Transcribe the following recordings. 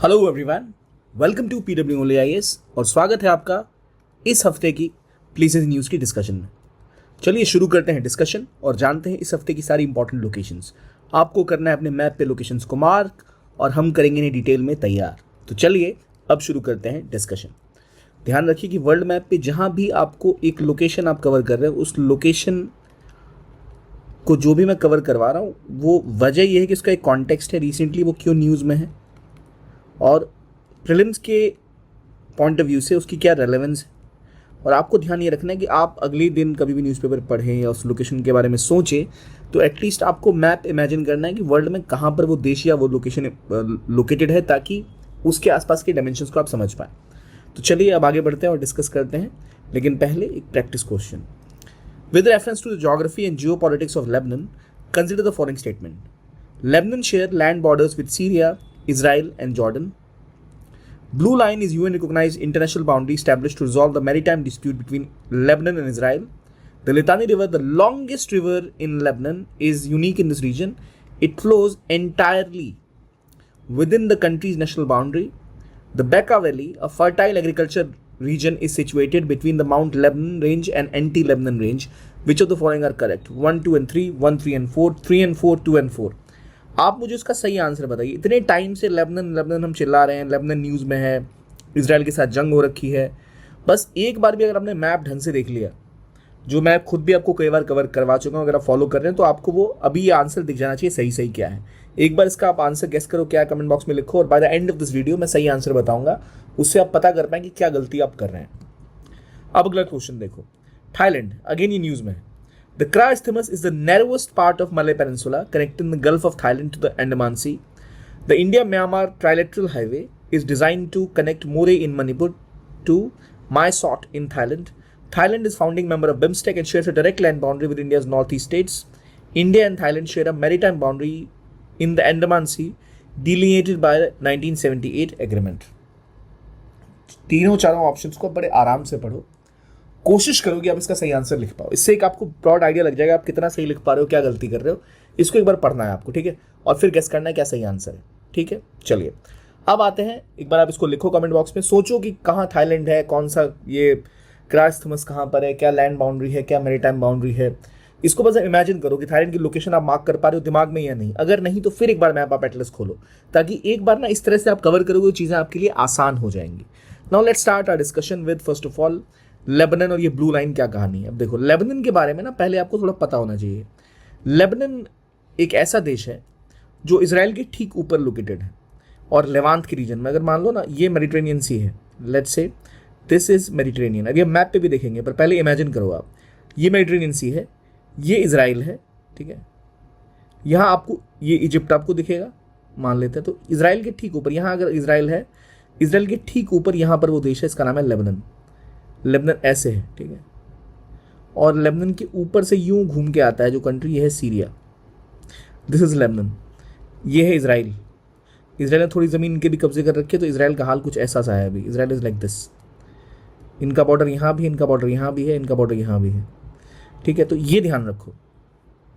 Hello everyone, welcome to PW only IAS और स्वागत है आपका इस हफ्ते की प्लेसेस न्यूज़ की डिस्कशन में। चलिए शुरू करते हैं डिस्कशन और जानते हैं इस हफ्ते की सारी इंपॉर्टेंट लोकेशंस। आपको करना है अपने मैप पे लोकेशंस को मार्क और हम करेंगे इन्हें डिटेल में तैयार। तो चलिए अब शुरू करते हैं डिस्कशन। ध्यान रखिए कि वर्ल्ड मैप पे जहाँ भी आपको एक लोकेशन आप कवर कर रहे हो उस लोकेशन को जो भी मैं कवर करवा रहा हूँ वो वजह यह है कि उसका एक कॉन्टेक्स्ट है, रिसेंटली वो क्यों न्यूज़ में है और प्रीलिम्स के पॉइंट ऑफ व्यू से उसकी क्या रेलेवेंस है। और आपको ध्यान ये रखना है कि आप अगले दिन कभी भी न्यूज़पेपर पढ़ें या उस लोकेशन के बारे में सोचें तो एटलीस्ट आपको मैप इमेजिन करना है कि वर्ल्ड में कहाँ पर वो देश या वो लोकेशन लोकेटेड है, ताकि उसके आसपास के डायमेंशंस को आप समझ पाएँ। तो चलिए अब आगे बढ़ते हैं और डिस्कस करते हैं, लेकिन पहले एक practice question. With reference to the geography and geopolitics of Lebanon, consider the following statement. Lebanon share land borders with Syria, Israel and Jordan. Blue Line is UN recognized international boundary established to resolve the maritime dispute between Lebanon and Israel. The Litani River, the longest river in Lebanon, is unique in this region. It flows entirely within the country's national boundary. The Bekaa Valley, a fertile agriculture region, is situated between the Mount Lebanon range and Anti-Lebanon range. Which of the following are correct? 1, 2 and 3, 1, 3 and 4, 3 and 4, 2 and 4. आप मुझे उसका सही answer बताइए। इतने time से Lebanon हम चिल्ला रहे हैं, लेबनान न्यूज़ में है, इजराइल के साथ जंग हो रखी है। बस एक बार भी अगर आपने मैप ढंग से देख लिया, जो मैं खुद भी आपको कई बार कवर करवा चुका हूँ, अगर आप फॉलो कर रहे हैं तो आपको वो अभी ये आंसर दिख जाना चाहिए सही सही क्या है। एक बार इसका आप आंसर गेस करो क्या है, कमेंट बॉक्स में लिखो और by the end of this video मैं सही आंसर बताऊंगा, उससे आप पता कर पाएँ कि क्या गलती आप कर रहे हैं। अब अगला क्वेश्चन देखो। थाईलैंड, अगेन ये न्यूज़ में है। The Kra Isthmus is the narrowest part of Malay Peninsula, connecting the Gulf of Thailand to the Andaman Sea. The India-Myanmar Trilateral Highway is designed to connect Moreh in Manipur to Mae Sot in Thailand. Thailand is founding member of BIMSTEC and shares a direct land boundary with India's northeast states. India and Thailand share a maritime boundary in the Andaman Sea, delineated by the 1978 agreement. तीनों चारों options को बड़े आराम से पढ़ो, कोशिश करो कि आप इसका सही आंसर लिख पाओ। इससे एक आपको ब्रॉड आइडिया लग जाएगा आप कितना सही लिख पा रहे हो, क्या गलती कर रहे हो। इसको एक बार पढ़ना है आपको, ठीक है, और फिर गेस करना है क्या सही आंसर है, ठीक है। चलिए अब आते हैं, एक बार आप इसको लिखो कमेंट बॉक्स में, सोचो कि कहाँ थाईलैंड है, कौन सा ये क्रा इस्थमस कहाँ पर है, क्या लैंड बाउंड्री है, क्या मैरीटाइम बाउंड्री है। इसको बस इमेजिन करो कि थाईलैंड की लोकेशन आप मार्क कर पा रहे हो दिमाग में या नहीं। अगर नहीं तो फिर एक बार मैप आप एटलस खोलो, ताकि एक बार ना इस तरह से आप कवर करोगे, चीज़ें आपके लिए आसान हो जाएंगी। Now let's start our discussion with first of all Lebanon और ये ब्लू लाइन क्या कहानी है। अब देखो लेबनान के बारे में ना पहले आपको थोड़ा पता होना चाहिए। लेबनान एक ऐसा देश है जो इजराइल के ठीक ऊपर लोकेटेड है और लेवांत के रीजन में। अगर मान लो ना ये मेडिटेरेनियन सी है, let's say this is Mediterranean. अब ये मैप पे भी देखेंगे पर पहले इमेजिन करो आप, ये मेडिटेरेनियन सी है, ये इजराइल है, ठीक है। यहाँ आपको ये इजिप्ट आपको दिखेगा, मान लेते हैं। तो इजराइल के ठीक ऊपर यहाँ अगर इजराइल है, इजराइल के ठीक ऊपर यहाँ पर वो देश है, इसका नाम है लेबनान। लेबनान ऐसे है, ठीक है, और लेबनान के ऊपर से यूं घूम के आता है जो कंट्री, ये है सीरिया। दिस इज लेबनान, ये है इजराइल। इजराइल ने थोड़ी ज़मीन इनके भी कब्जे कर रखे, तो इजराइल का हाल कुछ ऐसा सा है अभी। इजराइल इज लाइक दिस, इनका बॉर्डर यहाँ भी है, इनका बॉर्डर यहाँ भी है, इनका बॉर्डर यहाँ भी है, ठीक है। तो ये ध्यान रखो,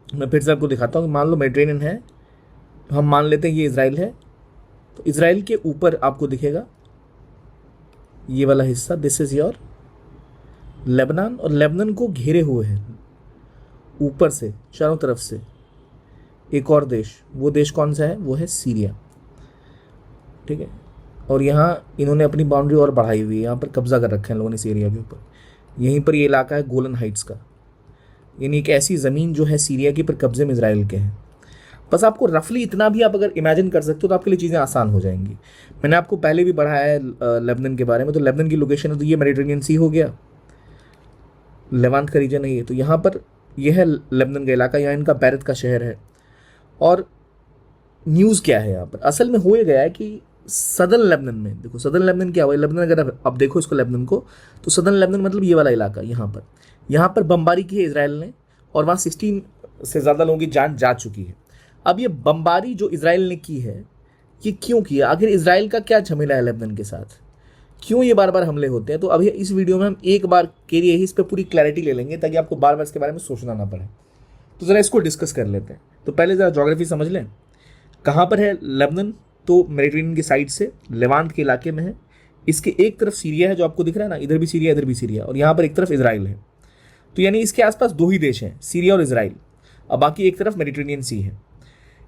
मैं फिर से आपको दिखाता हूँ। मान लो मेडिटेरेनियन है, हम मान लेते हैं ये इजराइल है, तो इजराइल के ऊपर आपको दिखेगा ये वाला हिस्सा, दिस इज योर लेबनान। और लेबनान को घेरे हुए हैं ऊपर से चारों तरफ से एक और देश, वो देश कौन सा है, वो है सीरिया, ठीक है। और यहाँ इन्होंने अपनी बाउंड्री और बढ़ाई हुई है, यहाँ पर कब्जा कर रखा है लोगों ने सीरिया के ऊपर। यहीं पर ये इलाका है गोलन हाइट्स का, यानी एक ऐसी ज़मीन जो है सीरिया की पर कब्जे में इजराइल के हैं। बस आपको रफली इतना भी आप अगर इमेजिन कर सकते हो तो आपके लिए चीज़ें आसान हो जाएंगी। मैंने आपको पहले भी पढ़ाया है लेबनान के बारे में। तो लेबनान की लोकेशन है, तो ये मेडिटेरेनियन सी हो गया, लेवांत का रीजन है ये। तो यहाँ पर यह है लेबनान का इलाका, यहाँ इनका बैरत का शहर है। और न्यूज़ क्या है यहाँ पर, असल में हो ये गया है कि सदर्न लेबनान में, देखो सदर्न लेबनान क्या हुआ, लेबनान अगर अब देखो इसको लेबनान को, तो सदर्न लेबनान मतलब ये वाला इलाका, यहाँ पर बमबारी की है इसराइल ने, और वहाँ 16 से ज़्यादा लोगों की जान जा चुकी है। अब ये बमबारी जो इसराइल ने की है, ये क्यों किया, आखिर इसराइल का क्या झमेला है लेबनान के साथ, क्यों ये बार बार हमले होते हैं। तो अभी इस वीडियो में हम एक बार के लिए ही इस पर पूरी क्लैरिटी ले लेंगे, ताकि आपको बार बार इसके बारे में सोचना ना पड़े। तो ज़रा इसको डिस्कस कर लेते हैं। तो पहले ज़रा ज्योग्राफी समझ लें, कहाँ पर है लेबनान, तो मेडिटेरेनियन की साइड से लेवांत के इलाके में है। इसके एक तरफ सीरिया है जो आपको दिख रहा है ना, इधर भी सीरिया इधर भी सीरिया, और यहाँ पर एक तरफ इजराइल है। तो यानी इसके आसपास दो ही देश हैं, सीरिया और इजराइल, और बाकी एक तरफ मेडिटेरेनियन सी है।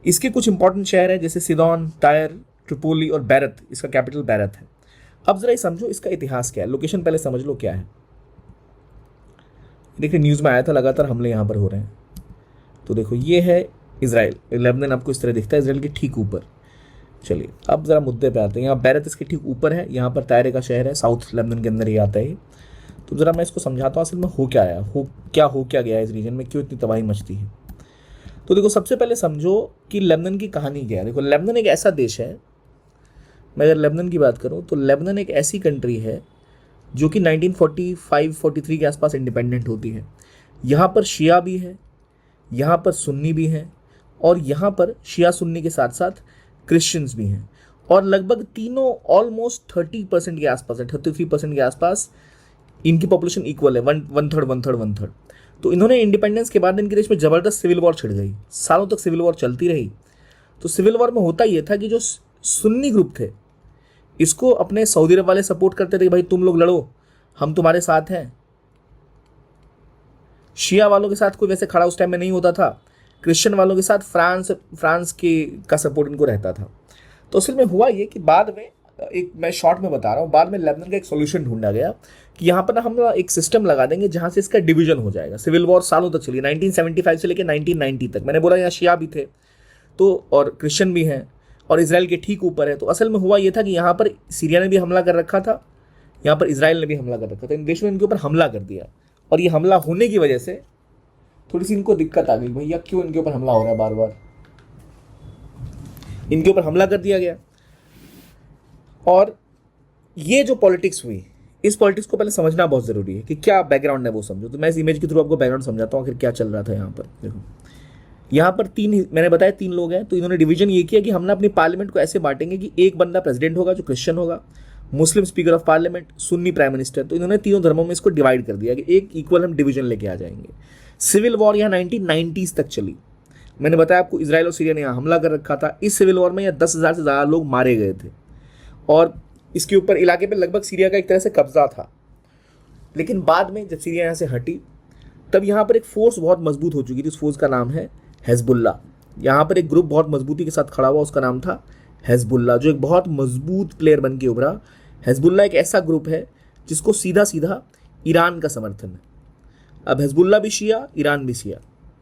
इसके कुछ इंपॉर्टेंट शहर हैं जैसे सिदोन, टायर, ट्रिपोली और बैरत, इसका कैपिटल बैरत है। अब जरा समझो इसका इतिहास क्या है, लोकेशन पहले समझ लो क्या है। देखिए न्यूज़ में आया था लगातार हमले यहाँ पर हो रहे हैं। तो देखो ये है इजराइल, लेबनान आपको इस तरह दिखता है, इजराइल के ठीक ऊपर। चलिए अब जरा मुद्दे पे आते हैं। यहाँ बैरत इसके ठीक ऊपर है, यहाँ पर तायरे का शहर है, साउथ लेबनान के अंदर ही आता है। तो जरा मैं इसको समझाता हूँ असल में हो क्या आया, हो क्या गया इस रीजन में, क्यों इतनी तबाही मचती है। तो देखो सबसे पहले समझो कि लेबनान की कहानी क्या है। देखो लेबनान एक ऐसा देश है, मैं अगर लेबनान की बात करूँ तो लेबनान एक ऐसी कंट्री है जो कि 1945-43 के आसपास इंडिपेंडेंट होती है। यहाँ पर शिया भी है, यहाँ पर सुन्नी भी हैं, और यहाँ पर शिया सुन्नी के साथ साथ क्रिश्चियंस भी हैं, और लगभग तीनों ऑलमोस्ट 30% के आसपास है, 33% के आसपास इनकी पॉपुलेशन इक्वल है, वन थर्ड। तो इन्होंने इंडिपेंडेंस के बाद इनके देश में ज़बरदस्त सिविल वॉर छिड़ गई, सालों तक सिविल वॉर चलती रही। तो सिविल वॉर में होता ये था कि जो सुन्नी ग्रुप थे इसको अपने सऊदी अरब वाले सपोर्ट करते थे कि भाई तुम लोग लड़ो, हम तुम्हारे साथ हैं। शिया वालों के साथ कोई वैसे खड़ा उस टाइम में नहीं होता था, क्रिश्चियन वालों के साथ फ्रांस का सपोर्ट इनको रहता था। तो असल में हुआ ये कि बाद में, एक मैं शॉर्ट में बता रहा हूँ, बाद में लेबनान का एक सॉल्यूशन ढूंढा गया कि यहाँ पर ना हम एक सिस्टम लगा देंगे जहाँ से इसका डिवीजन हो जाएगा। सिविल वॉर सालों तक चली, 1975 से लेकर 1990 तक। मैंने बोला यहाँ शिया भी थे तो, और क्रिश्चियन भी हैं, और इसराइल के ठीक ऊपर है। तो असल में हुआ ये था कि यहाँ पर सीरिया ने भी हमला कर रखा था, यहाँ पर इसराइल ने भी हमला कर रखा था। इन देशों ने इनके ऊपर हमला कर दिया, और ये हमला होने की वजह से थोड़ी सी इनको दिक्कत आ गई, भैया क्यों इनके ऊपर हमला हो रहा है बार बार। इनके ऊपर हमला कर दिया गया, और ये जो पॉलिटिक्स हुई, इस पॉलिटिक्स को पहले समझना बहुत ज़रूरी है कि क्या बैकग्राउंड है वो समझो। तो मैं इस इमेज के थ्रू आपको बैकग्राउंड समझाता हूँ आखिर क्या चल रहा था यहाँ पर। देखो यहाँ पर मैंने बताया तीन लोग हैं, तो इन्होंने डिवीजन ये किया कि हम ना अपनी पार्लियामेंट को ऐसे बांटेंगे कि एक बंदा प्रेसिडेंट होगा जो क्रिश्चियन होगा, Muslim speaker of parliament, Sunni prime minister. तो इन्होंने तीनों धर्मों में इसको डिवाइड कर दिया कि एक इक्वल हम डिवीजन लेके आ जाएंगे। सिविल वॉर यहाँ 1990s तक चली। मैंने बताया आपको इसराइल और सीरिया ने यहाँ हमला कर रखा था। इस सिविल वॉर में यहाँ 10,000 से ज़्यादा लोग मारे गए थे, और इसके ऊपर इलाके पे लगभग सीरिया का एक तरह से कब्जा था। लेकिन बाद में जब सीरिया यहाँ से हटी, तब यहाँ पर एक फोर्स बहुत मजबूत हो चुकी थी। उस फोर्स का नाम है हिजबुल्लाह। यहाँ पर एक ग्रुप बहुत मजबूती के साथ खड़ा हुआ, उसका नाम था हिजबुल्लाह, जो एक बहुत मजबूत प्लेयर बन के उभरा। हिजबुल्लाह एक ऐसा ग्रुप है जिसको सीधा सीधा ईरान का समर्थन है। अब हिजबुल्लाह भी शिया, ईरान भी शिया,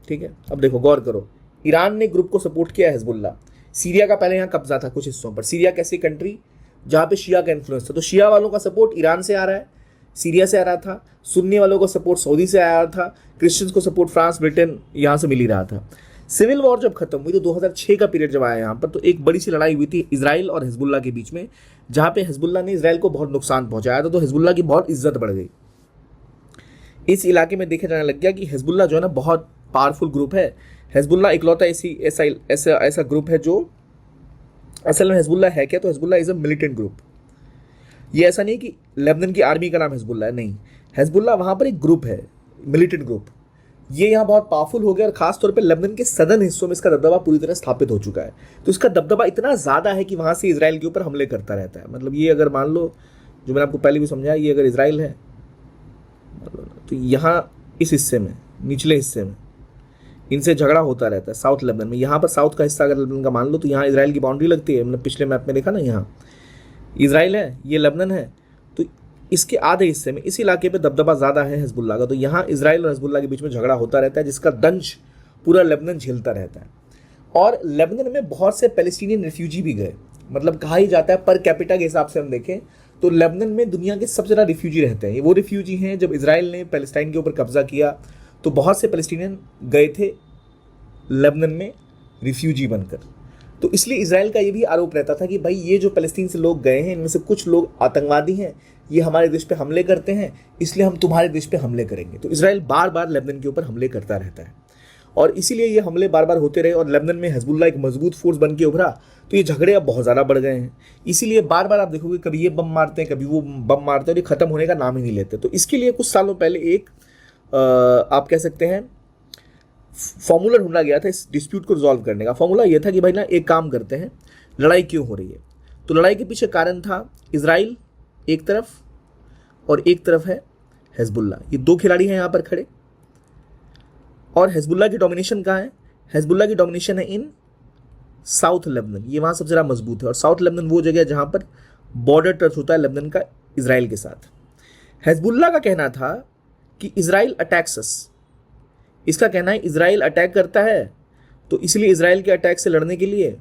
ठीक है। अब देखो गौर करो, ईरान ने ग्रुप को सपोर्ट किया हिजबुल्लाह। सीरिया का पहले यहाँ कब्जा था कुछ हिस्सों पर। सीरिया कैसी कंट्री जहाँ पे शिया का इन्फ्लुएंस था, तो शिया वालों का सपोर्ट ईरान से आ रहा है, सीरिया से आ रहा था। सुन्नी वालों को सपोर्ट सऊदी से आया था, क्रिश्चियंस को सपोर्ट फ्रांस, ब्रिटेन यहाँ से मिल ही रहा था। सिविल वॉर जब खत्म हुई तो 2006 का पीरियड जब आया यहाँ पर, तो एक बड़ी सी लड़ाई हुई थी इसराइल और हिजबुल्लाह के बीच में, जहाँ पे हिजबुल्लाह ने इसराइल को बहुत नुकसान पहुँचाया था। तो हिजबुल्लाह की बहुत इज्जत बढ़ गई। इस इलाके में देखा जाने लग गया कि हिजबुल्लाह जो है ना बहुत पावरफुल ग्रुप है। हिजबुल्लाह इकलौता ऐसा ग्रुप है जो, असल में हिजबुल्लाह है क्या, तो Hezbollah is a militant group. ये ऐसा नहीं कि लेबनान की आर्मी का नाम हिजबुल्लाह है, नहीं। हिजबुल्लाह वहाँ पर एक ग्रुप है, मिलिटेंट ग्रुप। ये यहाँ बहुत पावरफुल हो गया, और खासतौर पे लेबनान के सदर्न हिस्सों में इसका दबदबा पूरी तरह स्थापित हो चुका है। तो इसका दबदबा इतना ज़्यादा है कि वहाँ से इसराइल के ऊपर हमले करता रहता है। मतलब ये अगर मान लो, जो मैंने आपको पहले भी समझाया, ये अगर इसराइल है तो यहाँ इस हिस्से में, निचले हिस्से में इनसे झगड़ा होता रहता है साउथ लेबनान में। यहाँ पर साउथ का हिस्सा अगर लेबनान का मान लो तो यहाँ इसराइल की बाउंड्री लगती है। मतलब पिछले मैप में देखा ना, यहाँ इसराइल है, ये लेबनान है, तो इसके आधे हिस्से में, इस इलाके पे दबदबा ज़्यादा है हिजबुल्लाह का। तो यहाँ इसराइल और हिजबुल्लाह के बीच में झगड़ा होता रहता है, जिसका दंश पूरा लेबनान झेलता रहता है। और लेबनान में बहुत से पैलेस्टीनियन रिफ्यूजी भी गए। मतलब कहा ही जाता है पर कैपिटा के हिसाब से हम देखें तो लेबनान में दुनिया के सबसे ज़्यादा रिफ्यूजी रहते हैं। ये वो रिफ्यूजी हैं, जब इसराइल ने पैलेस्टाइन के ऊपर कब्जा किया तो बहुत से पैलेस्टीनियन गए थे लेबनान में रिफ्यूजी बनकर। तो इसलिए इसराइल का ये भी आरोप रहता था कि भाई ये जो फ़लस्तीन से लोग गए हैं, इनमें से कुछ लोग आतंकवादी हैं, ये हमारे देश पे हमले करते हैं, इसलिए हम तुम्हारे देश पे हमले करेंगे। तो इसराइल बार बार लेबनान के ऊपर हमले करता रहता है, और इसीलिए ये हमले बार बार होते रहे। और लेबनान में हिजबुल्लाह एक मजबूत फोर्स बन के उभरा, तो ये झगड़े अब बहुत ज़्यादा बढ़ गए हैं। इसीलिए बार बार आप देखोगे कभी ये बम मारते हैं, कभी वो बम मारते हैं, और ये ख़त्म होने का नाम ही नहीं लेते। तो इसके लिए कुछ सालों पहले एक आप कह सकते हैं फॉर्मूला ढूंढा गया था इस डिस्प्यूट को रिजॉल्व करने का। फॉर्मूला ये था कि भाई ना एक काम करते हैं, लड़ाई क्यों हो रही है? तो लड़ाई के पीछे कारण था इजराइल एक तरफ और एक तरफ है हिजबुल्लाह। ये दो खिलाड़ी हैं यहाँ पर खड़े। और हिजबुल्लाह की डोमिनेशन कहाँ है? हिजबुल्लाह की डोमिनेशन है इन साउथ लेबनान। ये वहाँ सबसे ज़्यादा मजबूत है। और साउथ लेबनान वो जगह है जहाँ पर बॉर्डर टच होता है लेबनान का इजराइल के साथ। हिजबुल्लाह का कहना था कि इजराइल अटैक्स अस। इसका कहना है इजराइल अटैक करता है, तो इसलिए इजराइल के अटैक से लड़ने के लिए,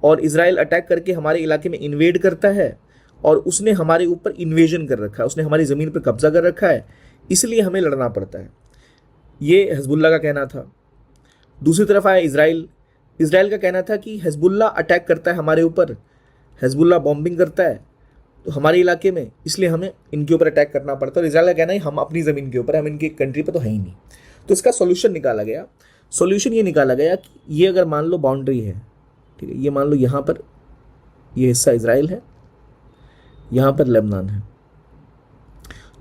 और इजराइल अटैक करके हमारे इलाके में इन्वेड करता है और उसने हमारे ऊपर इन्वेजन कर रखा है, उसने हमारी ज़मीन पर कब्जा कर रखा है, इसलिए हमें लड़ना पड़ता है। ये हिजबुल्लाह का कहना था। दूसरी तरफ आया इजराइल। इजराइल का कहना था कि हिजबुल्लाह अटैक करता है हमारे ऊपर, हिजबुल्लाह बॉम्बिंग करता है तो हमारे इलाके में, इसलिए हमें इनके ऊपर अटैक करना पड़ता है। और इजराइल का कहना है हम अपनी ज़मीन के ऊपर, हम इनकी कंट्री पे तो है ही नहीं। तो इसका सॉल्यूशन निकाला गया। सॉल्यूशन ये निकाला गया कि ये अगर मान लो बाउंड्री है, ठीक है, ये मान लो यहाँ पर ये हिस्सा इजराइल है, यहाँ पर लेबनान है,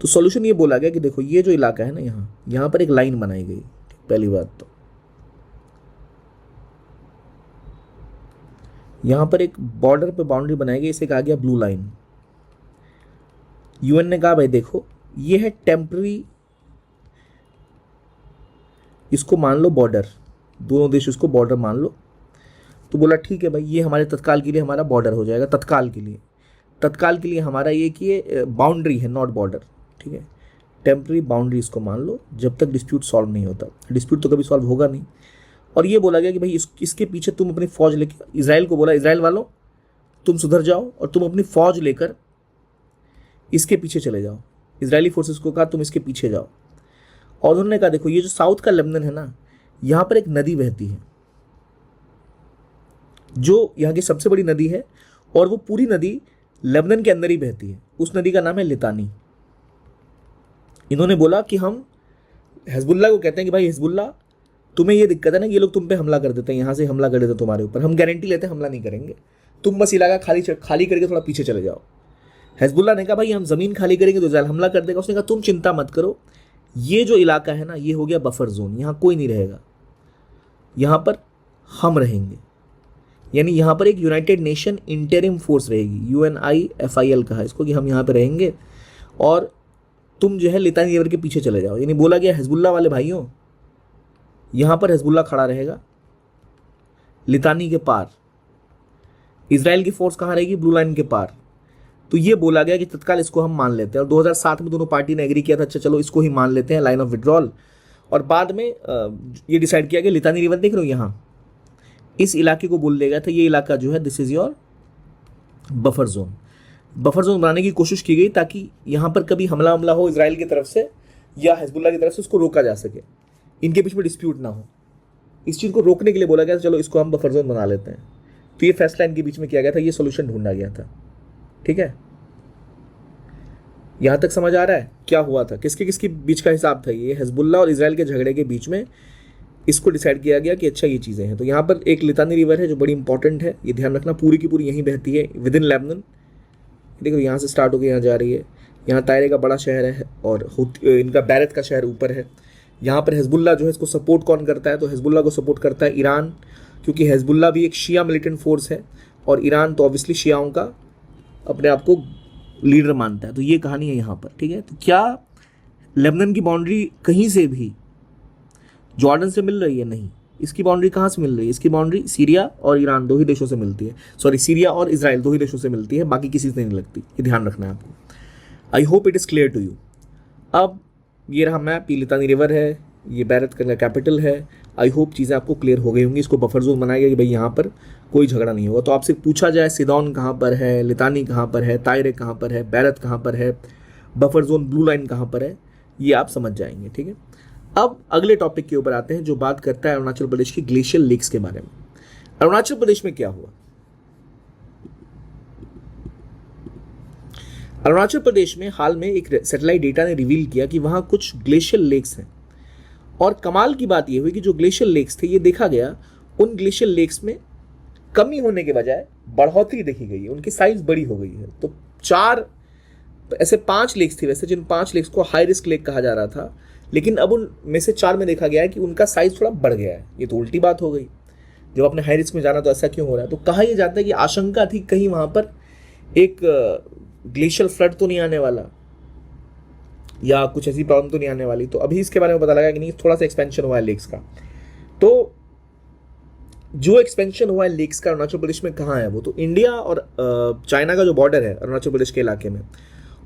तो सॉल्यूशन ये बोला गया कि देखो ये जो इलाका है ना, यहाँ पर एक लाइन बनाई गई। पहली बात तो यहाँ पर एक बॉर्डर पे बाउंड्री बनाई गई, इसे कहा गया ब्लू लाइन। यूएन ने कहा भाई देखो ये है टेम्पररी, इसको मान लो बॉर्डर, दोनों देश इसको बॉर्डर मान लो। तो बोला ठीक है भाई, ये हमारे तत्काल के लिए हमारा बॉर्डर हो जाएगा। तत्काल के लिए हमारा ये कि ये बाउंड्री है, नॉट बॉर्डर, ठीक है, टेम्पररी बाउंड्री इसको मान लो जब तक डिस्प्यूट सॉल्व नहीं होता। डिस्प्यूट तो कभी सॉल्व होगा नहीं। और ये बोला गया कि भाई इसके पीछे तुम अपनी फ़ौज लेकर, इजराइल को बोला इजराइल वालों तुम सुधर जाओ और तुम अपनी फ़ौज लेकर इसके पीछे चले जाओ। इजरायली फोर्सेस को कहा तुम इसके पीछे जाओ। और उन्होंने कहा देखो ये जो साउथ का लेबनान है ना, यहाँ पर एक नदी बहती है जो यहाँ की सबसे बड़ी नदी है, और वो पूरी नदी लेबनान के अंदर ही बहती है। उस नदी का नाम है लितानी। इन्होंने बोला कि हम हिजबुल्लाह को कहते हैं कि भाई हिजबुल्लाह तुम्हें ये दिक्कत है ना, ये लोग तुम पे हमला कर देते हैं, यहाँ से हमला कर देते हैं तुम्हारे ऊपर, हम गारंटी लेते हैं हमला नहीं करेंगे, तुम बस इलाका खाली करके थोड़ा पीछे चले जाओ। हिजबुल्लाह ने कहा भाई हम ज़मीन खाली करेंगे तो इजराइल हमला कर देगा। उसने कहा तुम चिंता मत करो, ये जो इलाका है ना ये हो गया बफर जोन, यहाँ कोई नहीं रहेगा, यहाँ पर हम रहेंगे। यानी यहाँ पर एक यूनाइटेड नेशन इंटरिम फोर्स रहेगी, UNIFIL कहा इसको, कि हम यहाँ पर रहेंगे और तुम जो है लितानी रिवर के पीछे चले जाओ। यानी बोला गया हिजबुल्लाह वाले भाइयों, यहाँ पर हिजबुल्लाह खड़ा रहेगा लितानी के पार, इजराइल की फोर्स कहाँ रहेगी? ब्लू लाइन के पार। तो ये बोला गया कि तत्काल इसको हम मान लेते हैं। और 2007 में दोनों पार्टी ने एग्री किया था, अच्छा चलो इसको ही मान लेते हैं, लाइन ऑफ विड्रॉल। और बाद में ये डिसाइड किया गया लितानी रिवर देख रहे हो यहाँ, इस इलाके को बोल दिया गया था ये इलाका जो है this is your buffer zone. Buffer zone बनाने की कोशिश की गई ताकि यहाँ पर कभी हमला हो इजराइल की तरफ से या हिजबुल्लाह की तरफ से, उसको रोका जा सके, इनके बीच में डिस्प्यूट ना हो। इस चीज़ को रोकने के लिए बोला गया चलो इसको हम बफर जोन बना लेते हैं। तो ये फैसला इनके बीच में किया गया था, ये सोल्यूशन ढूंढा गया था। ठीक है, यहाँ तक समझ आ रहा है क्या हुआ था, किसके किसके बीच का हिसाब था? ये हिजबुल्लाह और इजराइल के झगड़े के बीच में इसको डिसाइड किया गया कि अच्छा ये चीज़ें हैं। तो यहाँ पर एक लितानी रिवर है जो बड़ी इंपॉर्टेंट है, ये ध्यान रखना, पूरी की पूरी यहीं बहती है विद इन लेबनान। देखो यहाँ से स्टार्ट होकर यहाँ जा रही है, यहाँ तायरे का बड़ा शहर है और इनका बैरत का शहर ऊपर है। यहाँ पर हिजबुल्लाह जो है इसको सपोर्ट कौन करता है? तो हिजबुल्लाह को सपोर्ट करता है ईरान, क्योंकि हिजबुल्लाह भी एक शिया मिलिटेंट फोर्स है और ईरान तो ऑब्वियसली शियाओं का अपने आप को लीडर मानता है। तो ये कहानी है यहाँ पर। ठीक है, तो क्या लेबनान की बाउंड्री कहीं से भी जॉर्डन से मिल रही है? नहीं। इसकी बाउंड्री कहाँ से मिल रही है? इसकी बाउंड्री सीरिया और ईरान दो ही देशों से मिलती है, सॉरी सीरिया और इजराइल दो ही देशों से मिलती है, बाकी किसी से नहीं लगती। ये ध्यान रखना है आपको। I hope it is clear to you. अब ये रहा मैप, ये लितानी रिवर है, ये बैरत का कैपिटल है। आई होप चीज़ें आपको क्लियर हो गई होंगी। इसको बफर जोन बनाया गया कि भाई यहाँ पर कोई झगड़ा नहीं होगा। तो आपसे पूछा जाए सिदोन कहाँ पर है, लितानी कहाँ पर है, तायरे कहाँ पर है, बैरत कहाँ पर है, बफर जोन ब्लू लाइन कहाँ पर है, ये आप समझ जाएंगे। ठीक है, अब अगले टॉपिक के ऊपर आते हैं जो बात करता है अरुणाचल प्रदेश की ग्लेशियल लेक्स के बारे में। अरुणाचल प्रदेश में क्या हुआ? अरुणाचल प्रदेश में हाल में एक सैटेलाइट डेटा ने रिवील किया कि वहां कुछ ग्लेशियल लेक्स हैं। और कमाल की बात यह हुई कि जो ग्लेशियल लेक्स थे, ये देखा गया उन ग्लेशियल लेक्स में कमी होने के बजाय बढ़ोतरी देखी गई है, उनकी साइज बड़ी हो गई है। तो ऐसे 5 लेक्स थी वैसे, जिन 5 लेक्स को हाई रिस्क लेक कहा जा रहा था, लेकिन अब उनमें से 4 में देखा गया है कि उनका साइज थोड़ा बढ़ गया है। ये तो उल्टी बात हो गई। जब आपने हाई रिस्क में जाना तो ऐसा क्यों हो रहा है? तो कहा यह जाता है कि आशंका थी कहीं वहाँ पर एक ग्लेशियल फ्लड तो नहीं आने वाला या कुछ ऐसी प्रॉब्लम तो नहीं आने वाली। तो अभी इसके बारे में पता लगा कि नहीं, थोड़ा सा एक्सपेंशन हुआ है लेक्स का। तो जो एक्सपेंशन हुआ है लेक्स का अरुणाचल प्रदेश में कहाँ है वो? तो इंडिया और चाइना का जो बॉर्डर है अरुणाचल प्रदेश के इलाके में,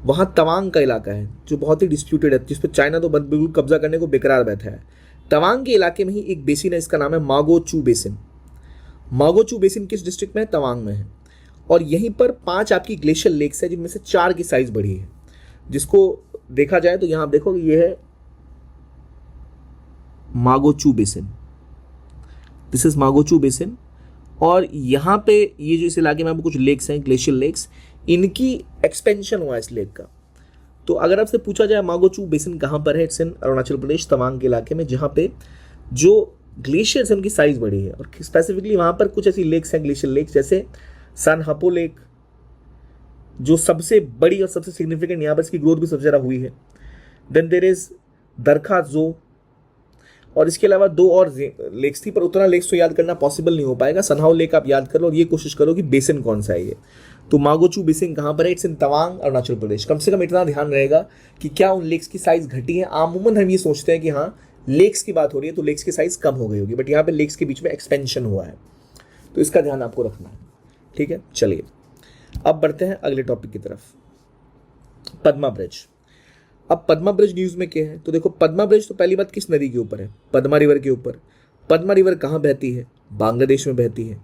वहाँ तवांग का इलाका है जो बहुत ही डिस्प्यूटेड है, जिस पर चाइना तो बिल्कुल कब्जा करने को बेकरार बैठा है। तवांग के इलाके में ही एक बेसिन है, इसका नाम है मागो चू बेसिन। मागो चू बेसिन किस डिस्ट्रिक्ट में है? तवांग में है। और यहीं पर 5 आपकी ग्लेशियल लेक्स है जिनमें से 4 की साइज बड़ी है। जिसको देखा जाए तो यहां आप देखो ये है मागो चू बेसिन, दिस इज मागो चू बेसिन। और यहाँ पे ये जो इस इलाके में कुछ लेक्स हैं, ग्लेशियल लेक्स, इनकी एक्सपेंशन हुआ है इस लेक का। तो अगर आपसे पूछा जाए मागो चू बेसिन कहाँ पर है, इट्स इन अरुणाचल प्रदेश तवांग के इलाके में, जहाँ पे जो ग्लेशियर्स हैं उनकी साइज बड़ी है। और स्पेसिफिकली वहाँ पर कुछ ऐसी लेक्स हैं, ग्लेशियल लेक्स, जैसे सन हपो लेक जो सबसे बड़ी और सबसे सिग्निफिकेंट, यहाँ पर इसकी ग्रोथ भी सबसे ज़्यादा हुई है। देन देर इज दरखा जो, और इसके अलावा 2 और लेक्स थी, पर उतना लेक्स तो याद करना पॉसिबल नहीं हो पाएगा। सनहाउ लेक आप याद करो और ये कोशिश करो कि बेसिन कौन सा है ये। तो मागोचू बेसिन कहाँ पर है? It's in Tawang, Arunachal Pradesh. कम से कम इतना ध्यान रहेगा कि क्या उन लेक्स की साइज घटी है। आमूमन हम ये सोचते हैं कि हाँ लेक्स की बात हो रही है तो लेक्स की साइज कम हो गई होगी, बट यहाँ पे लेक्स के बीच में एक्सपेंशन हुआ है, तो इसका ध्यान आपको रखना है। ठीक है, चलिए अब बढ़ते हैं अगले टॉपिक की तरफ, पद्मा ब्रिज। अब पद्मा ब्रिज न्यूज़ में क्या है? तो देखो पद्मा ब्रिज तो पहली बात किस नदी के ऊपर है? पद्मा रिवर के ऊपर। पद्मा रिवर कहाँ बहती है? बांग्लादेश में बहती है।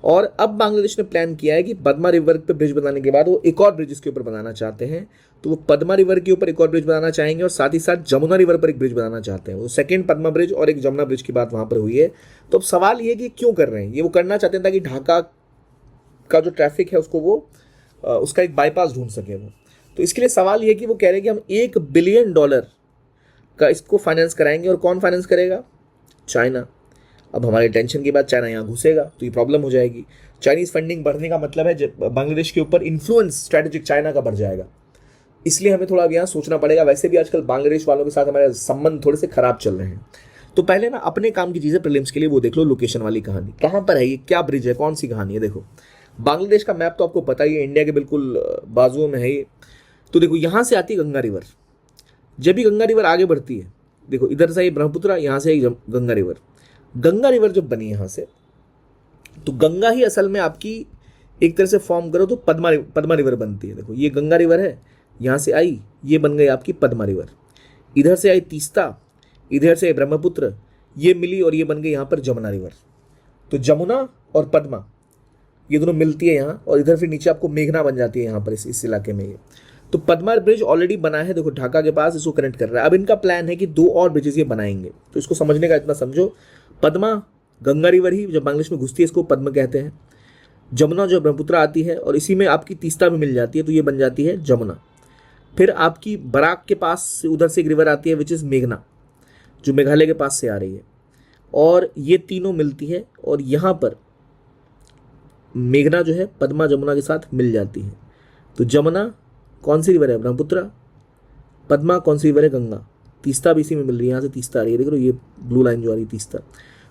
और अब बांग्लादेश ने प्लान किया है कि पद्मा रिवर पे ब्रिज बनाने के बाद वो एक और ब्रिज इसके ऊपर बनाना चाहते हैं। तो वो पद्मा रिवर के ऊपर एक और ब्रिज बनाना चाहेंगे और साथ ही साथ जमुना रिवर पर एक ब्रिज बनाना चाहते हैं। वो सेकेंड पद्मा ब्रिज और एक जमुना ब्रिज की बात वहाँ पर हुई है। तो अब सवाल ये कि क्यों कर रहे हैं? ये वो करना चाहते हैं ताकि ढाका का जो ट्रैफिक है उसको वो उसका एक बाईपास ढूंढ सके वो। तो इसके लिए सवाल ये कि वो कह रहे हैं कि हम $1 बिलियन का इसको फाइनेंस कराएंगे। और कौन फाइनेंस करेगा? चाइना। अब हमारे टेंशन के बाद चाइना यहाँ घुसेगा तो ये प्रॉब्लम हो जाएगी। चाइनीज फंडिंग बढ़ने का मतलब है बांग्लादेश के ऊपर इन्फ्लुएंस स्ट्रैटेजिक चाइना का बढ़ जाएगा। इसलिए हमें थोड़ा अब यहाँ सोचना पड़ेगा। वैसे भी आजकल बांग्लादेश वालों के साथ हमारे संबंध थोड़े से खराब चल रहे हैं। तो पहले ना अपने काम की चीज़ें प्रीलिम्स के लिए वो देख लो, लोकेशन वाली कहानी कहाँ पर है, ये क्या ब्रिज है, कौन सी कहानी है। देखो बांग्लादेश का मैप तो आपको पता ही है, इंडिया के बिल्कुल बाजुओं में है ये। तो देखो यहाँ से आती है गंगा रिवर। जब भी गंगा रिवर आगे बढ़ती है, देखो इधर से ब्रह्मपुत्र, यहाँ से गंगा रिवर। गंगा रिवर जब बनी यहाँ से, तो गंगा ही असल में आपकी एक तरह से फॉर्म करो तो पद्मा रिवर बनती है। देखो ये गंगा रिवर है, यहाँ से आई, ये बन गई आपकी पद्मा रिवर। इधर से आई तीस्ता, इधर से ब्रह्मपुत्र, ये मिली और ये बन गई यहाँ पर जमुना रिवर। तो जमुना और पद्मा ये दोनों मिलती है यहाँ, और इधर फिर नीचे आपको मेघना बन जाती है यहाँ पर इस इलाके में ये। तो पद्मा ब्रिज ऑलरेडी बना है, देखो ढाका के पास, इसको कनेक्ट कर रहा है। अब इनका प्लान है कि 2 और ब्रिजेस ये बनाएंगे। तो इसको समझने का इतना समझो, पद्मा गंगा रिवर ही जब बांग्लादेश में घुसती है इसको पद्मा कहते हैं। जमुना जो ब्रह्मपुत्र आती है और इसी में आपकी तीस्ता भी मिल जाती है, तो ये बन जाती है जमुना। फिर आपकी बराक के पास से उधर से एक रिवर आती है विच इज़ मेघना, जो मेघालय के पास से आ रही है, और ये तीनों मिलती है और यहाँ पर मेघना जो है पद्मा जमुना के साथ मिल जाती है। तो जमुना कौन सी रिवर है? ब्रह्मपुत्र। पद्मा कौन सी रिवर है? गंगा। तीस्ता भी इसी में मिल रही है, यहाँ से तीस्ता आ रही है, देख लो ये ब्लू लाइन जो आ रही है तीस्ता।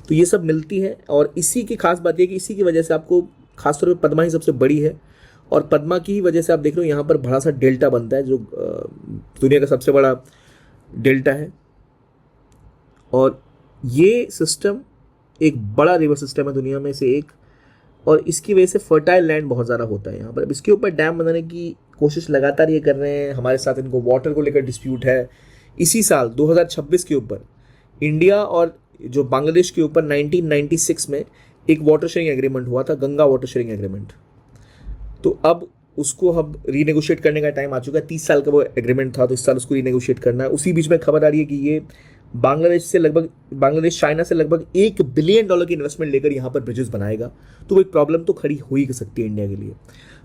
तो ये सब मिलती है, और इसी की खास बात यह कि इसी की वजह से आपको खासतौर पर पद्मा ही सबसे बड़ी है, और पद्मा की वजह से आप देख लो यहाँ पर बड़ा सा डेल्टा बनता है जो दुनिया का सबसे बड़ा डेल्टा है। और ये सिस्टम एक बड़ा रिवर सिस्टम है दुनिया में से एक, और इसकी वजह से फर्टाइल लैंड बहुत ज़्यादा होता है यहाँ पर। अब इसके ऊपर डैम बनाने की कोशिश लगातार ये कर रहे हैं, हमारे साथ इनको वाटर को लेकर डिस्प्यूट है। इसी साल 2026 के ऊपर इंडिया और जो बांग्लादेश के ऊपर 1996 में एक वाटर शेयरिंग एग्रीमेंट हुआ था, गंगा वाटर शेयरिंग एग्रीमेंट। तो अब उसको अब रीनेगोशिएट करने का टाइम आ चुका है। 30 साल का वो एग्रीमेंट था, तो इस साल उसको रीनेगोशिएट करना है। उसी बीच में खबर आ रही है कि ये बांग्लादेश चाइना से लगभग $1 बिलियन की इन्वेस्टमेंट लेकर यहाँ पर ब्रिजेस बनाएगा। तो वो एक प्रॉब्लम तो खड़ी हो ही सकती है इंडिया के लिए।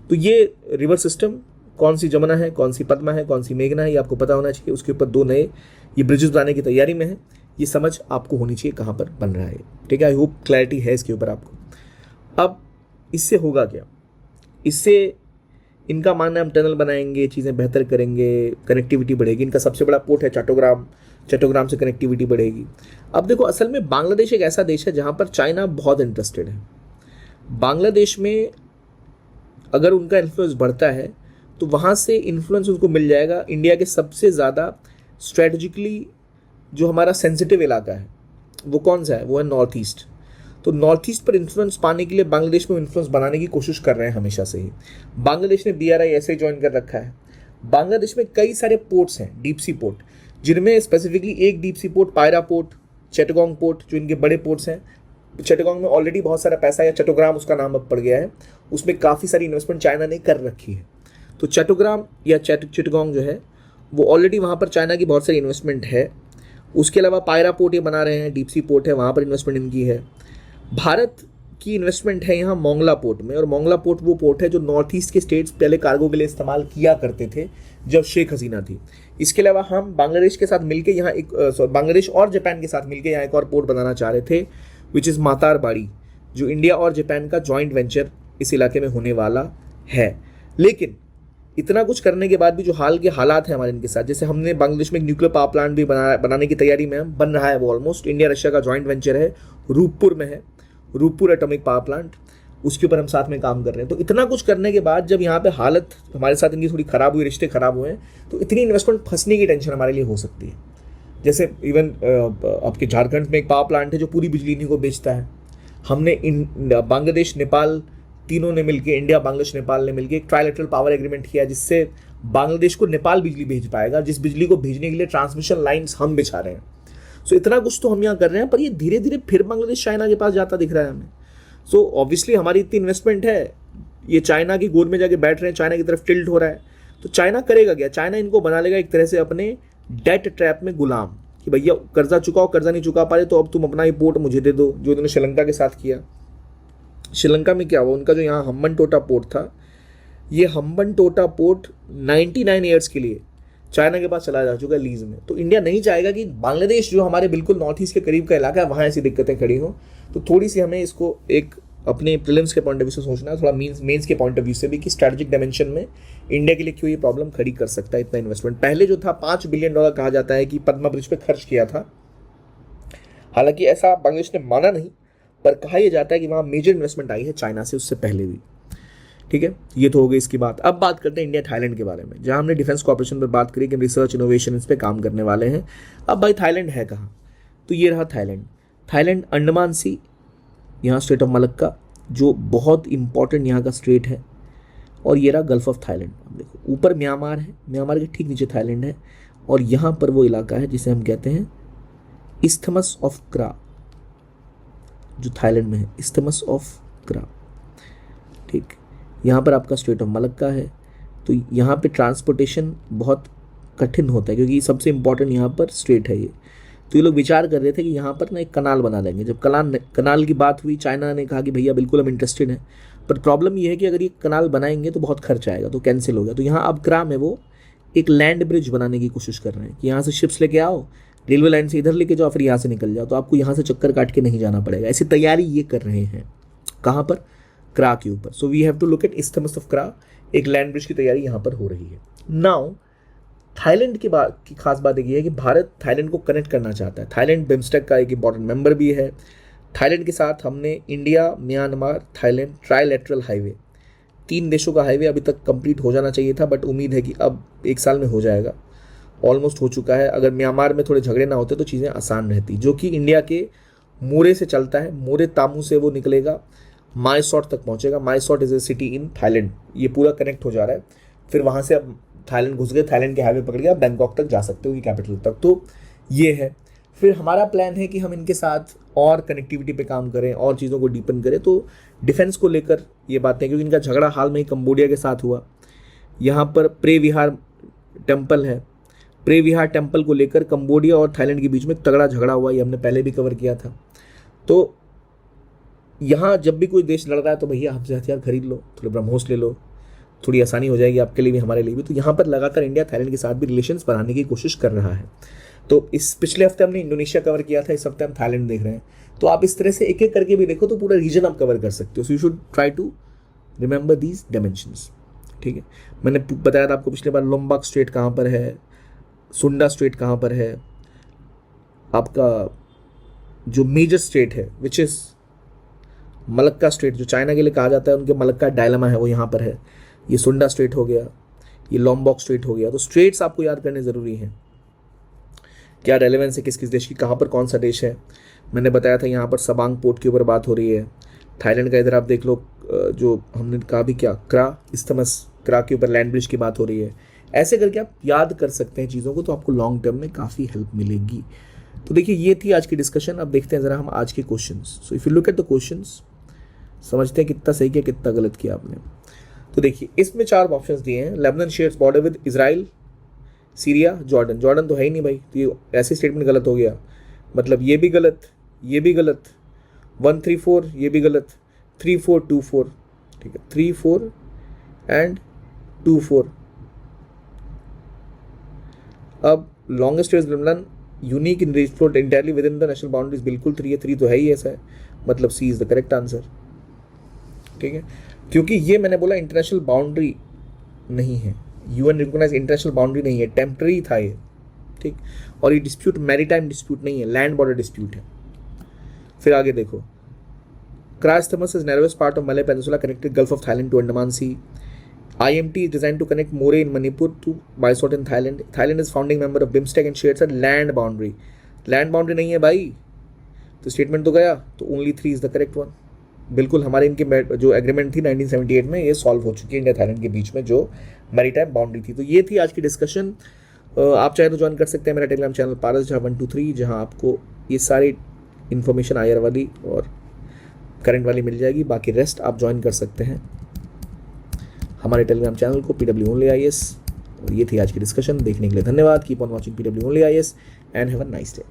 तो ये रिवर सिस्टम कौन सी जमुना है, कौन सी पद्मा है, कौन सी मेघना है, ये आपको पता होना चाहिए। उसके ऊपर 2 नए ये ब्रिजेस बनाने की तैयारी में है, ये समझ आपको होनी चाहिए कहाँ पर बन रहा है। ठीक है, आई होप क्लैरिटी है इसके ऊपर आपको। अब इससे होगा क्या? इससे इनका मानना है हम टनल बनाएंगे, चीज़ें बेहतर करेंगे, कनेक्टिविटी बढ़ेगी। इनका सबसे बड़ा पोर्ट है चट्टोग्राम, चट्टोग्राम से कनेक्टिविटी बढ़ेगी। अब देखो, असल में बांग्लादेश एक ऐसा देश है जहाँ पर चाइना बहुत इंटरेस्टेड है। बांग्लादेश में अगर उनका इन्फ्लुएंस बढ़ता है तो वहाँ से इन्फ्लुएंस उनको मिल जाएगा इंडिया के सबसे ज़्यादा स्ट्रेटजिकली जो हमारा सेंसिटिव इलाका है वो कौन सा है, वो है नॉर्थ ईस्ट। तो नॉर्थ ईस्ट पर इन्फ्लुएंस पाने के लिए बांग्लादेश में इन्फ्लुएंस बनाने की कोशिश कर रहे हैं हमेशा से ही। बांग्लादेश ने BRI ऐसे ज्वाइन कर रखा है। बांग्लादेश में कई सारे पोर्ट्स हैं, डीप सी पोर्ट, जिनमें स्पेसिफिकली एक डीप सी पोर्ट पायरा पोर्ट, चट्टगोंग पोर्ट, जो इनके बड़े पोर्ट्स हैं। चट्टगोंग में ऑलरेडी बहुत सारा पैसा है, चट्टोग्राम उसका नाम अब पड़ गया है, उसमें काफ़ी सारी इन्वेस्टमेंट चाइना ने कर रखी है। तो चट्टोग्राम या चिटगोंग जो है वो ऑलरेडी वहाँ पर चाइना की बहुत सारी इन्वेस्टमेंट है। उसके अलावा पायरा पोर्ट ये बना रहे हैं, डीप सी पोर्ट है, वहाँ पर इन्वेस्टमेंट इनकी है। भारत की इन्वेस्टमेंट है यहाँ मोंगला पोर्ट में, और मोंगला पोर्ट वो पोर्ट है जो नॉर्थ ईस्ट के स्टेट्स पहले कार्गो के लिए इस्तेमाल किया करते थे जब शेख हसीना थी। इसके अलावा हम बांग्लादेश के साथ मिलकर यहाँ एक बांग्लादेश और जापान के साथ मिलकर यहाँ एक और पोर्ट बनाना चाह रहे थे, विच इज़ मातारबाड़ी, जो इंडिया और जापान का जॉइंट वेंचर इस इलाके में होने वाला है। लेकिन इतना कुछ करने के बाद भी जो हाल के हालात हैं हमारे इनके साथ, जैसे हमने बांग्लादेश में एक न्यूक्लियर पावर प्लांट भी बनाने की तैयारी में हम बन रहा है, वो ऑलमोस्ट इंडिया रशिया का जॉइंट वेंचर है, रूपपुर में है, रूपपुर एटॉमिक पावर प्लांट, उसके ऊपर हम साथ में काम कर रहे हैं। तो इतना कुछ करने के बाद जब यहाँ पे हालत हमारे साथ इनकी थोड़ी ख़राब हुई, रिश्ते ख़राब हुए हैं, तो इतनी इन्वेस्टमेंट फंसने की टेंशन हमारे लिए हो सकती है। जैसे इवन आपके झारखंड में एक पावर प्लांट है जो पूरी बिजली इन्हीं को बेचता है। हमने बांग्लादेश नेपाल तीनों ने मिलकर, इंडिया बांग्लादेश नेपाल ने मिलकर एक ट्राइलेटरल पावर एग्रीमेंट किया, जिससे बांग्लादेश को नेपाल बिजली भेज पाएगा, जिस बिजली को भेजने के लिए ट्रांसमिशन लाइन्स हम बिछा रहे हैं। सो इतना कुछ तो हम यहाँ कर रहे हैं, पर ये धीरे धीरे फिर बांग्लादेश चाइना के पास जाता दिख रहा है हमें। सो ऑब्वियसली हमारी इतनी इन्वेस्टमेंट है, ये चाइना की गोद में जाके बैठ रहे हैं, चाइना की तरफ टिल्ट हो रहा है। तो चाइना करेगा क्या? चाइना इनको बना लेगा एक तरह से अपने डेट ट्रैप में गुलाम, कि भैया कर्जा चुकाओ, कर्जा नहीं चुका पा रहे तो अब तुम अपना ये पोर्ट मुझे दे दो, जो उन्होंने श्रीलंका के साथ किया। श्रीलंका में क्या हुआ, उनका जो यहाँ हम्बनटोटा पोर्ट था, ये हम्बनटोटा पोर्ट 99 ईयर्स के लिए चाइना के पास चला जा चुका है लीज में। तो इंडिया नहीं चाहेगा कि बांग्लादेश जो हमारे बिल्कुल नॉर्थ ईस्ट के करीब का इलाका है वहाँ ऐसी दिक्कतें खड़ी हों। तो थोड़ी सी हमें इसको एक अपने प्रीलिम्स के पॉइंट ऑफ व्यू से सोचना है, थोड़ा मेंस के पॉइंट ऑफ व्यू से भी, कि स्ट्रैटेजिक डायमेंशन में इंडिया के लिए क्यों ये प्रॉब्लम खड़ी कर सकता है इतना इन्वेस्टमेंट। पहले जो था $5 बिलियन कहा जाता है कि पद्मा ब्रिज पे खर्च किया था, हालांकि ऐसा बांग्लादेश ने माना नहीं, पर कहा यह जाता है कि वहाँ मेजर इन्वेस्टमेंट आई है चाइना से उससे पहले भी। ठीक है, ये तो हो गई इसकी बात। अब बात करते हैं इंडिया थाईलैंड के बारे में, जहाँ हमने डिफेंस कॉर्पोरेशन पर बात करी कि रिसर्च इनोवेशन इस पर काम करने वाले हैं। अब भाई थाईलैंड है कहाँ? तो ये रहा थाईलैंड। थाईलैंड अंडमान सी, यहाँ स्ट्रेट ऑफ मलक्का जो बहुत इंपॉर्टेंट यहाँ का स्ट्रेट है, और ये रहा गल्फ ऑफ थाईलैंड। अब देखो ऊपर म्यांमार है, म्यांमार के ठीक नीचे थाईलैंड है, और यहाँ पर वो इलाका है जिसे हम कहते हैं इस्थमस ऑफ क्रा, जो थाईलैंड में है, इस्थमस ऑफ क्रा। ठीक, यहाँ पर आपका स्ट्रेट ऑफ मलक्का है। तो यहाँ पे ट्रांसपोर्टेशन बहुत कठिन होता है, क्योंकि सबसे इम्पॉर्टेंट यहाँ पर स्ट्रेट है ये। तो ये लोग विचार कर रहे थे कि यहाँ पर ना एक कनाल बना देंगे। जब कनाल की बात हुई, चाइना ने कहा कि भैया बिल्कुल हम इंटरेस्टेड हैं, पर प्रॉब्लम ये है कि अगर ये कनाल बनाएंगे तो बहुत खर्च आएगा, तो कैंसिल हो गया। तो यहाँ अब क्रा में वो एक लैंड ब्रिज बनाने की कोशिश कर रहे हैं कि यहाँ से शिप्स लेके आओ, रेलवे लाइन से इधर लेके जाओ, फिर यहाँ से निकल जाओ, तो आपको यहाँ से चक्कर काट के नहीं जाना पड़ेगा। ऐसी तैयारी ये कर रहे हैं। कहाँ पर? क्रा के ऊपर। So we have to look at isthmus of Kra, एक लैंड ब्रिज की तैयारी यहाँ पर हो रही है। नाउ थाईलैंड की खास बात ये है कि भारत थाईलैंड को कनेक्ट करना चाहता है। थाईलैंड बिम्स्टेक का एक इंपॉर्टेंट मेंबर भी है। थाईलैंड के साथ हमने India, Myanmar, Thailand trilateral highway, 3 देशों का हाईवे अभी तक कंप्लीट हो जाना चाहिए था, बट उम्मीद है कि अब 1 साल में हो जाएगा। ऑलमोस्ट हो चुका है। अगर म्यांमार में थोड़े झगड़े ना होते तो चीज़ें आसान रहती, जो कि इंडिया के मोरे से चलता है। मोरे तामू से वो निकलेगा, मायसोट तक पहुंचेगा। Mae Sot is a city in Thailand. ये पूरा कनेक्ट हो जा रहा है। फिर वहाँ से अब थाईलैंड घुस गए, थाईलैंड के हाईवे पकड़ के आप बैंकॉक तक जा सकते हो, ये कैपिटल तक। तो ये है। फिर हमारा प्लान है कि हम इनके साथ और कनेक्टिविटी पे काम करें और चीज़ों को डीपन करें। तो डिफेंस को लेकर ये बातें, क्योंकि इनका झगड़ा हाल में ही कंबोडिया के साथ हुआ। यहाँ पर प्रे विहार टेम्पल है, प्रे विहार टेम्पल को लेकर कंबोडिया और थाईलैंड के बीच में तगड़ा झगड़ा हुआ, ये हमने पहले भी कवर किया था। तो यहाँ जब भी कोई देश लड़ रहा है तो भैया हमसे हथियार खरीद लो, थोड़े ब्रह्मोस ले लो, थोड़ी आसानी हो जाएगी आपके लिए भी, हमारे लिए भी। तो यहाँ पर लगातार इंडिया थाईलैंड के साथ भी रिलेशंस बनाने की कोशिश कर रहा है। तो इस पिछले हफ्ते हमने इंडोनेशिया कवर किया था, इस हफ्ते हम थाईलैंड देख रहे हैं। तो आप इस तरह से एक एक करके भी देखो तो पूरा रीजन आप कवर कर सकते हो। So you should try to remember these dimensions. ठीक है, मैंने बताया था आपको पिछले बार लोम्बाक स्ट्रेट कहाँ पर है, सुंडा स्ट्रेट कहाँ पर है, आपका जो मेजर स्ट्रेट है विच इज़ मलक्का स्ट्रेट, जो चाइना के लिए कहा जाता है उनके मलक्का डायलमा है, वो यहाँ पर है। ये सुंडा स्ट्रेट हो गया, ये लॉम्बॉक स्ट्रेट हो गया। तो स्ट्रेट्स आपको याद करने ज़रूरी हैं, क्या रेलेवेंस है किस किस देश की, कहाँ पर कौन सा देश है। मैंने बताया था यहाँ पर सबांग पोर्ट के ऊपर बात हो रही है। थाईलैंड का इधर आप देख लो, जो हमने कहा भी क्या, क्रा इस्थमस, क्रा के ऊपर लैंड ब्रिज की बात हो रही है। ऐसे करके आप याद कर सकते हैं चीज़ों को, तो आपको लॉन्ग टर्म में काफ़ी हेल्प मिलेगी। तो देखिए ये थी आज की डिस्कशन। अब देखते हैं ज़रा हम आज के questions. So if you look at the questions, समझते हैं कितना सही किया कितना गलत किया आपने। तो देखिए इसमें 4 ऑप्शंस दिए हैं। Lebanon shares border with Israel, Syria, Jordan. Jordan तो है ही नहीं भाई, तो ये ऐसे स्टेटमेंट गलत हो गया। मतलब ये भी गलत, ये भी गलत, 1 3 4 ये भी गलत, 3 4 2 4, ठीक है, 3 4 एंड 2 4। अब longest is Lebanon, unique in reach float entirely with in the national boundaries, बिल्कुल 3 है, 3 तो है ही, ऐसा है, मतलब सी इज द करेक्ट आंसर। ठीक है, क्योंकि ये मैंने बोला इंटरनेशनल बाउंड्री नहीं है, यूएन रिकॉग्नाइज इंटरनेशनल बाउंड्री नहीं है, टेम्पररी था ये, ठीक। और ये डिस्प्यूट मैरीटाइम डिस्प्यूट नहीं है, लैंड बॉर्डर डिस्प्यूट है। फिर आगे देखो, Kra isthmus is narrowest part of Malay peninsula connected gulf of Thailand to Andaman sea. IMT is designed to connect Moreh in Manipur to Mysore in Thailand. Thailand is founding member of BIMSTEC and shares a land boundary. Land boundary नहीं है भाई, तो statement तो गया, तो only 3 is the correct one. बिल्कुल हमारे इनकी जो एग्रीमेंट थी 1978 में, ये सॉल्व हो चुकी है इंडिया थाईलैंड के बीच में जो मैरीटाइम बाउंड्री थी। तो ये थी आज की डिस्कशन। आप चाहे तो ज्वाइन कर सकते हैं मेरा टेलीग्राम चैनल पारस झा 123, जहाँ आपको ये सारी इन्फॉर्मेशन IR वाली और करंट वाली मिल जाएगी। बाकी रेस्ट आप ज्वाइन कर सकते हैं हमारे टेलीग्राम चैनल को, PW Only IAS। और ये थी आज की डिस्कशन। देखने के लिए धन्यवाद। Keep on watching PW Only IAS and have a nice day.